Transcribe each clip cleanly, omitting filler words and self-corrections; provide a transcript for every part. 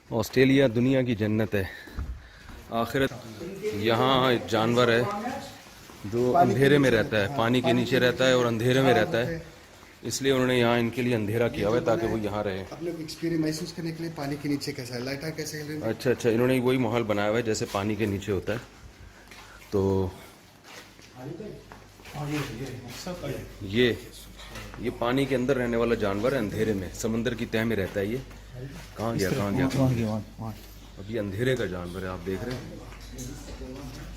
Australia دنیا کی جنت ہے. آخرت. یہاں ایک جانور ہے جو اندھیرے میں رہتا ہے, پانی کے نیچے رہتا ہے اور اندھیرے میں رہتا ہے, اس لیے انہوں نے یہاں ان کے لیے اندھیرا کیا ہوا ہے تاکہ وہ یہاں رہے. اپنے ایکسپیرینس محسوس کرنے کے لیے پانی کے نیچے کیسا ہے, لائٹر کیسے ہے. اچھا اچھا, انہوں نے وہی ماحول بنایا ہوا ہے جیسے پانی کے نیچے ہوتا ہے. تو یہ پانی کے اندر رہنے والا جانور ہے, اندھیرے میں, سمندر کی تہہ میں رہتا ہے. یہ کہاں گیا اب یہ اندھیرے کا جانور ہے, آپ دیکھ رہے ہیں.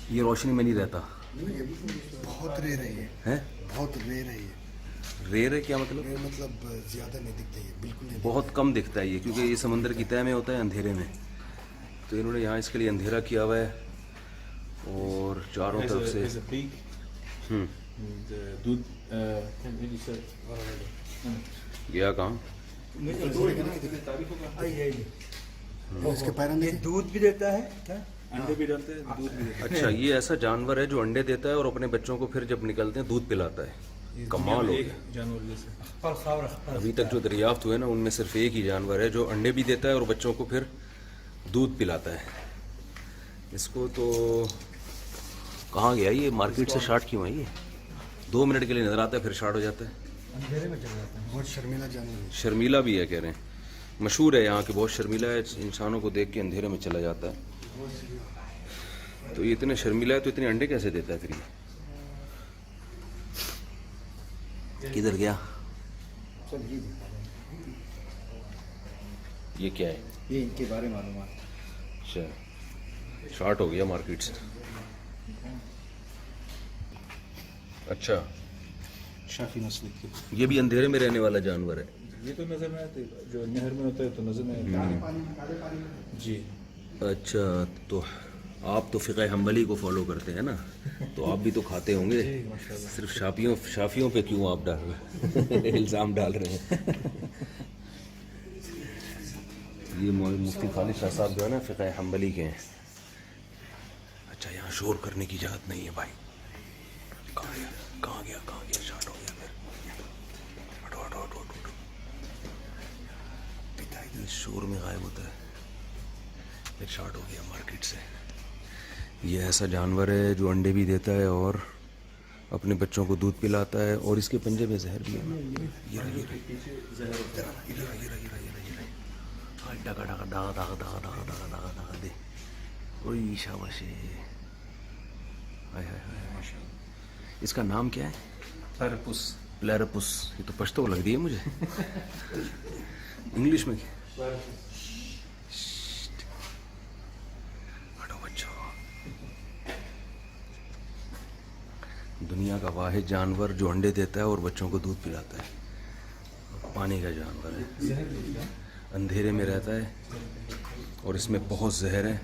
یہ روشنی میں نہیں رہتا. بہت ریئر ہے یہ, بہت ریئر ہے یہ. ریئر ہے کیا مطلب؟ مطلب زیادہ نہیں دکھتا یہ, بالکل نہیں, بہت کم دکھتا ہے یہ, کیونکہ یہ سمندر کی تہہ میں ہوتا ہے اندھیرے میں. تو انہوں نے یہاں اس کے لیے اندھیرا کیا ہوا ہے اور چاروں طرف سے. گیا کہاں؟ اس کے پیروں میں دودھ بھی دیتا ہے, انڈے بھی ڈالتے ہیں, دودھ بھی دیتا ہے. اچھا, یہ ایسا جانور ہے جو انڈے دیتا ہے اور اپنے بچوں کو پھر جب نکلتے ہیں دودھ پلاتا ہے. کمال ہو گیا. جانور جیسے ابھی تک جو دریافت ہوئے نا ان میں صرف ایک ہی جانور ہے جو انڈے بھی دیتا ہے اور بچوں کو پھر دودھ پلاتا ہے. اس کو تو کہاں گیا یہ, مارکیٹ سے شارٹ کیوں ہے یہ؟ 2 منٹ کے لیے نظر آتا ہے پھر شارٹ ہو جاتا ہے. اندھیرے میں چل جاتا ہے. بہت شرمیلا جانور ہے. شرمیلا بھی ہے کہہ رہے ہیں, مشہور ہے یہاں کے, بہت شرمیلا ہے, انسانوں کو دیکھ کے اندھیرے میں چلا جاتا ہے. تو یہ اتنے شرمیلا ہے تو اتنے انڈے کیسے دیتا ہے پھر یہ؟ کدھر گیا یہ؟ کیا ہے یہ, ان کے بارے میں معلومات. اچھا, شارٹ ہو گیا مارکیٹ سے. اچھا, شافی نسل کی. یہ بھی اندھیرے میں رہنے والا جانور ہے. یہ تو نظر میں آتے, جو نہر میں ہوتا ہے تو نظر میں آتا ہے. جی اچھا, تو آپ تو فقہ حنبلی کو فالو کرتے ہیں نا, تو آپ بھی تو کھاتے ہوں گے. صرف شافیوں پہ کیوں آپ الزام ڈال رہے ہیں؟ یہ مفتی خالد شاہ صاحب جو ہے نا فقہ حنبلی کے ہیں. اچھا, یہاں شور کرنے کی اجازت نہیں ہے بھائی. کہاں گیا شارٹ ہو گیا پھر شور میں غائب ہوتا ہے, پھر شارٹ ہو گیا مارکیٹ سے. یہ ایسا جانور ہے جو انڈے بھی دیتا ہے اور اپنے بچوں کو دودھ پلاتا ہے, اور اس کے پنجے میں زہر بھی ہے. اس کا نام کیا ہے؟ پلیرپس. یہ تو پشتو لگ رہی ہے مجھے. انگلش میں کیا؟ دنیا کا واحد جانور جو انڈے دیتا ہے اور بچوں کو دودھ پلاتا ہے. پانی کا جانور ہے, اندھیرے میں رہتا ہے اور اس میں بہت زہر ہے.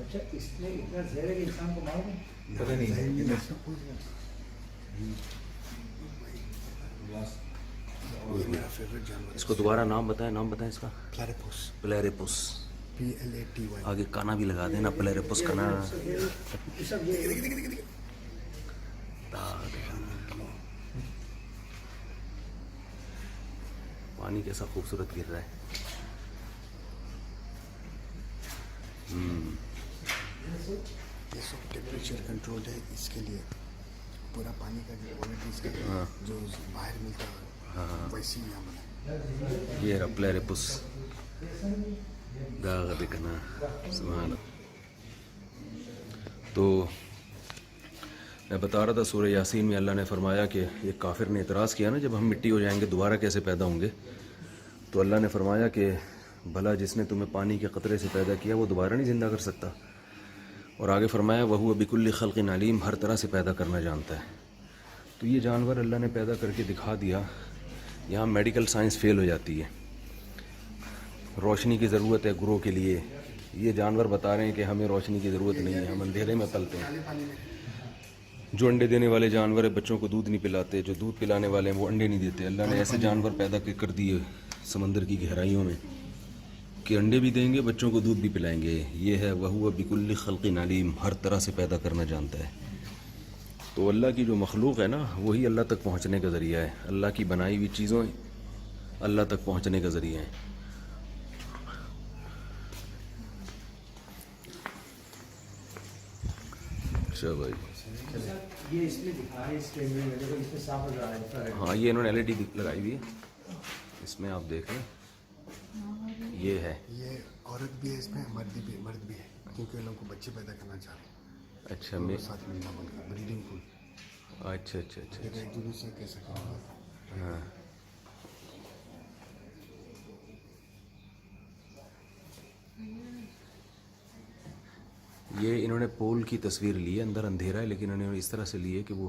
اچھا, اس میں اتنا زہر ہے کہ انسان کو معلوم ہے؟ پتہ نہیں. میرا فیوریٹ جانور. اس کو دوبارہ نام بتائیں اس کا. پلیرپس. PLATY. آگے کانا بھی لگا دینا, پلیرپس کا نا. پانی کیسا خوبصورت گر رہا ہے. ٹیمپریچر کنٹرول ہے اس کے لیے, پورا پانی کا جو کوالٹی اس کا جو باہر ملتا ہے ویسی یہاں بنا. یہ رہا پلیرپس. داغ دکھنا سبحان. تو میں بتا رہا تھا سورہ یاسین میں اللہ نے فرمایا کہ ایک کافر نے اعتراض کیا نا, جب ہم مٹی ہو جائیں گے دوبارہ کیسے پیدا ہوں گے, تو اللہ نے فرمایا کہ بھلا جس نے تمہیں پانی کے قطرے سے پیدا کیا وہ دوبارہ نہیں زندہ کر سکتا. اور آگے فرمایا وَهُوَ بِكُلِّ خَلْقٍ عَلِيمٌ, ہر طرح سے پیدا کرنا جانتا ہے. تو یہ جانور اللہ نے پیدا کر کے دکھا دیا. یہاں میڈیکل سائنس فیل ہو جاتی ہے. روشنی کی ضرورت ہے گروہ کے لیے, یہ جانور بتا رہے ہیں کہ ہمیں روشنی کی ضرورت نہیں ہے, ہم اندھیرے میں پلتے ہیں. جو انڈے دینے والے جانور ہیں بچوں کو دودھ نہیں پلاتے, جو دودھ پلانے والے ہیں وہ انڈے نہیں دیتے. اللہ نے ایسے جانور پیدا کر دیے سمندر کی گہرائیوں میں کہ انڈے بھی دیں گے, بچوں کو دودھ بھی پلائیں گے. یہ ہے وَهُوَ بِكُلِّ خَلْقٍ عَلِيمٌ, ہر طرح سے پیدا کرنا جانتا ہے. تو اللہ کی جو مخلوق ہے نا وہی اللہ تک پہنچنے کا ذریعہ ہے. اللہ کی بنائی ہوئی چیزوں اللہ تک پہنچنے کا ذریعہ ہے. اچھا بھائی. یہ اس میں دکھا ہے اس کیمرے میں دیکھو اس میں صاف نظر آ رہا ہے. ہاں یہ انہوں نے LED لگائی ہوئی ہے اس میں, آپ دیکھ لیں یہ ہے. یہ عورت بھی ہے اس میں, مرد بھی ہے, کیونکہ ان لوگوں کو بچے پیدا کرنا چاہ رہے ہیں. اچھا ان میں کو ساتھ ملنا بن کا بریڈنگ پول, اچھا اچھا اچھا. ایک دوسرے سے کیسے کرنا. ہاں یہ انہوں نے پول کی تصویر لی ہے, اندر اندھیرا ہے لیکن انہوں نے اس طرح سے لی ہے کہ وہ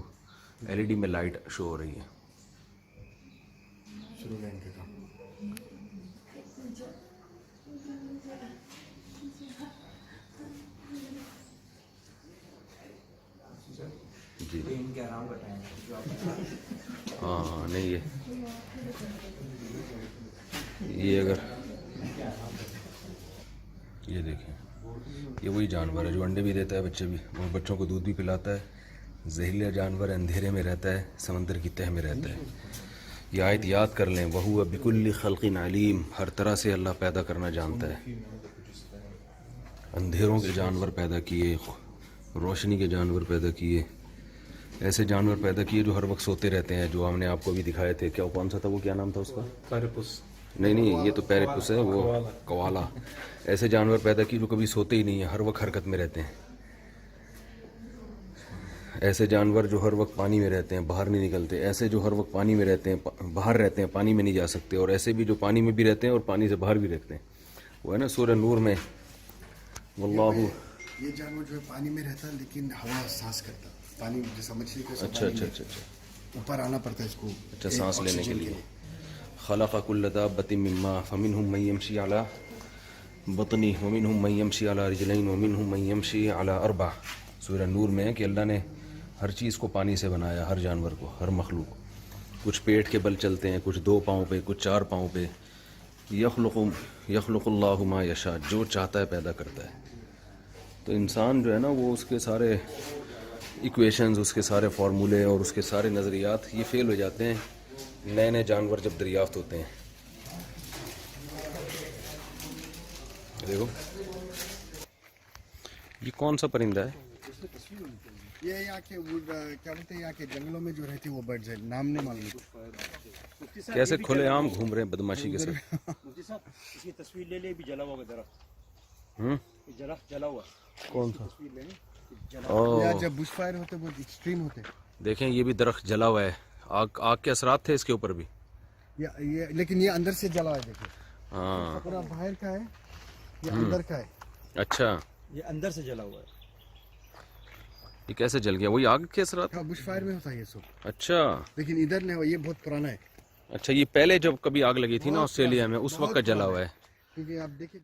LED میں لائٹ شو ہو رہی ہے. شروع کریں کے کام. جی ان کے آرام کا ٹائم ہے. ہاں نہیں یہ اگر یہ دیکھیں یہ وہی جانور ہے جو انڈے بھی دیتا ہے, بچے بھی, وہ بچوں کو دودھ بھی پلاتا ہے. زہریلا جانور ہے, اندھیرے میں رہتا ہے, سمندر کی تہ میں رہتا ہے. یہ آیت یاد کر لیں, وَهُوَ بِكُلِّ خَلْقٍ عَلِيمٌ, ہر طرح سے اللہ پیدا کرنا جانتا ہے. اندھیروں کے جانور پیدا کیے, روشنی کے جانور پیدا کیے, ایسے جانور پیدا کیے جو ہر وقت سوتے رہتے ہیں, جو ہم نے آپ کو بھی دکھائے تھے. کیا کون سا تھا وہ, کیا نام تھا اس کا؟ پیرپس. نہیں یہ تو پیرپس ہے, وہ کوالا. ایسے جانور پیدا کیے جو کبھی سوتے ہی نہیں ہیں, ہر وقت حرکت میں رہتے ہیں. ایسے جانور جو ہر وقت پانی میں رہتے ہیں, باہر نہیں نکلتے. ایسے جو ہر وقت پانی میں رہتے ہیں, باہر رہتے ہیں, پانی میں نہیں جا سکتے. اور ایسے بھی جو پانی میں بھی رہتے ہیں اور پانی سے باہر بھی رہتے ہیں. وہ ہے نا سورہ نور میں, واللہ. یہ جانور جو ہے پانی میں رہتا ہے لیکن ہوا سانس کرتا ہے. پانی جیسا مچھلی کو اچھا اچھا اچھا اچھا اوپر آنا پڑتا ہے اس کو, اچھا سانس لینے کے لیے. خلق كل دابة من ماء فمنهم من يمشي على بطنه ومنهم من يمشي على رجلين ومنهم من يمشي على أربع. سورہ نور میں ہے کہ اللہ نے ہر چیز کو پانی سے بنایا, ہر جانور کو, ہر مخلوق. کچھ پیٹ کے بل چلتے ہیں, کچھ 2 پاؤں پہ, کچھ 4 پاؤں پہ. یخلق اللہ ما یشاء, جو چاہتا ہے پیدا کرتا ہے. تو انسان جو ہے نا وہ اس کے سارے ایکویشنز, اس کے سارے فارمولے اور اس کے سارے نظریات یہ فیل ہو جاتے ہیں نئے نئے جانور جب دریافت ہوتے ہیں. دیکھو یہ کون سا پرندہ ہے؟ یہ یہاں کے کیا بولتے ہیں, یہاں کے جنگلوں میں جو رہتی ہے وہ برڈز ہے, نام نہیں معلوم. کیسے کھلے عام گھوم رہے ہیں بدماشی کے ساتھ. مفتی صاحب اس کی تصویر لے لے, بھی جلا ہوا درخت, جلا ہوا کون سا؟ تصویر لیں. یا جب بش فائر ہوتے وہ ایکسٹریم ہوتے. دیکھیں یہ بھی درخت جلا ہوا ہے, آگ کے اثرات تھے اس کے اوپر بھی. یہ لیکن یہ اندر سے جلا ہے, دیکھیں ہاں پورا باہر کا ہے, یہ اندر کا ہے. اچھا یہ اندر سے جلا ہوا ہے. یہ کیسے جل گیا؟ وہی آگ کے اثرات. ہاں بش فائر میں ہوتا ہے یہ سب, اچھا لیکن ادھر نہیں, یہ بہت پرانا ہے. اچھا یہ پہلے جب کبھی آگ لگی تھی نا آسٹریلیا میں اس وقت کا جلا ہوا ہے. کیونکہ آپ دیکھیں